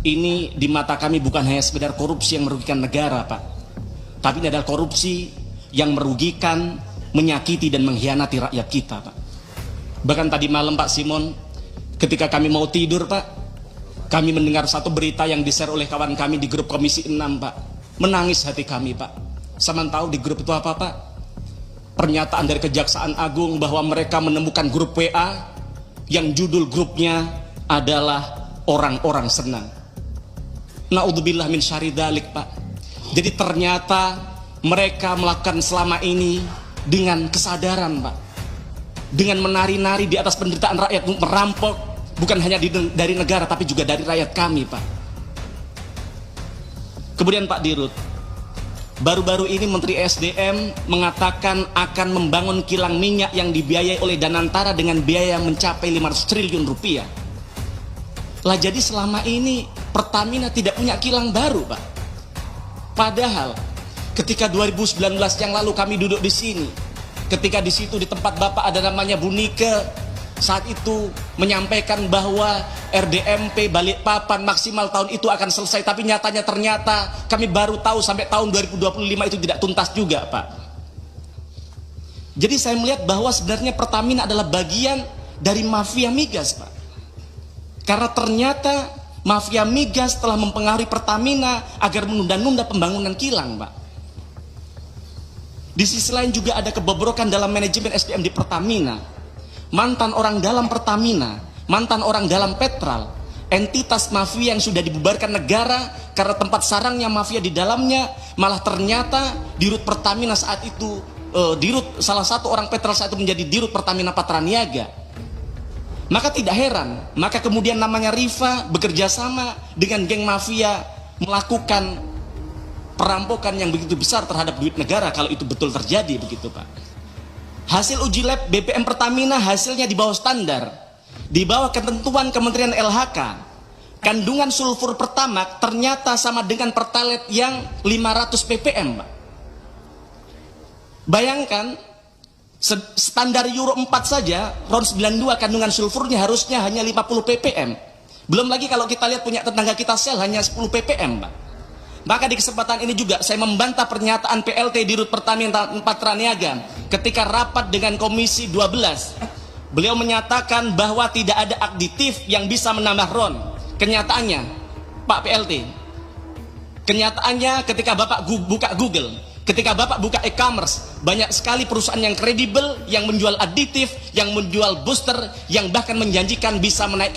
ini di mata kami bukan hanya sekedar korupsi yang merugikan negara, Pak, tapi ini adalah korupsi yang merugikan, menyakiti dan mengkhianati rakyat kita, Pak. Bahkan tadi malam Pak Simon, ketika kami mau tidur, Pak, kami mendengar satu berita yang di-share oleh kawan kami di grup Komisi 6, Pak. Menangis hati kami, Pak. Sama tahu di grup itu apa, Pak? Pernyataan dari Kejaksaan Agung bahwa mereka menemukan grup WA yang judul grupnya adalah orang-orang senang. Naudzubillah min syarri dzalik, Pak. Jadi ternyata mereka melakukan selama ini dengan kesadaran, Pak, dengan menari-nari di atas penderitaan rakyat, merampok bukan hanya dari negara tapi juga dari rakyat kami, Pak. Kemudian Pak Dirut, baru-baru ini Menteri SDM mengatakan akan membangun kilang minyak yang dibiayai oleh Danantara dengan biaya yang mencapai 500 triliun rupiah. Lah jadi selama ini Pertamina tidak punya kilang baru, Pak. Padahal ketika 2019 yang lalu kami duduk di sini, ketika di situ di tempat Bapak ada namanya Bu Nike, saat itu menyampaikan bahwa RDMP Balikpapan maksimal tahun itu akan selesai, tapi ternyata kami baru tahu sampai tahun 2025 itu tidak tuntas juga, Pak. Jadi saya melihat bahwa sebenarnya Pertamina adalah bagian dari mafia migas, Pak. Karena ternyata mafia migas telah mempengaruhi Pertamina agar menunda-nunda pembangunan kilang, Pak. Di sisi lain juga ada kebobrokan dalam manajemen SDM di Pertamina. Mantan orang dalam Pertamina, mantan orang dalam Petral, entitas mafia yang sudah dibubarkan negara karena tempat sarangnya mafia di dalamnya, malah ternyata dirut Pertamina saat itu, salah satu orang Petral saat itu menjadi dirut Pertamina Patraniaga. Maka tidak heran, maka kemudian namanya Rifa bekerja sama dengan geng mafia melakukan perampokan yang begitu besar terhadap duit negara kalau itu betul terjadi, begitu, Pak. Hasil uji lab BPM Pertamina hasilnya di bawah standar, di bawah ketentuan Kementerian LHK. Kandungan sulfur Pertamax ternyata sama dengan Pertalite yang 500 ppm, Pak. Bayangkan standar Euro 4 saja RON 92 kandungan sulfurnya harusnya hanya 50 ppm. Belum lagi kalau kita lihat punya tetangga kita Shell hanya 10 ppm, Pak. Maka di kesempatan ini juga saya membantah pernyataan PLT Dirut Pertamina Patraniaga ketika rapat dengan Komisi 12. Beliau menyatakan bahwa tidak ada aditif yang bisa menambah RON. Kenyataannya, Pak PLT, kenyataannya ketika Bapak buka Google, ketika Bapak buka e-commerce, banyak sekali perusahaan yang kredibel yang menjual aditif, yang menjual booster, yang bahkan menjanjikan bisa menaikkan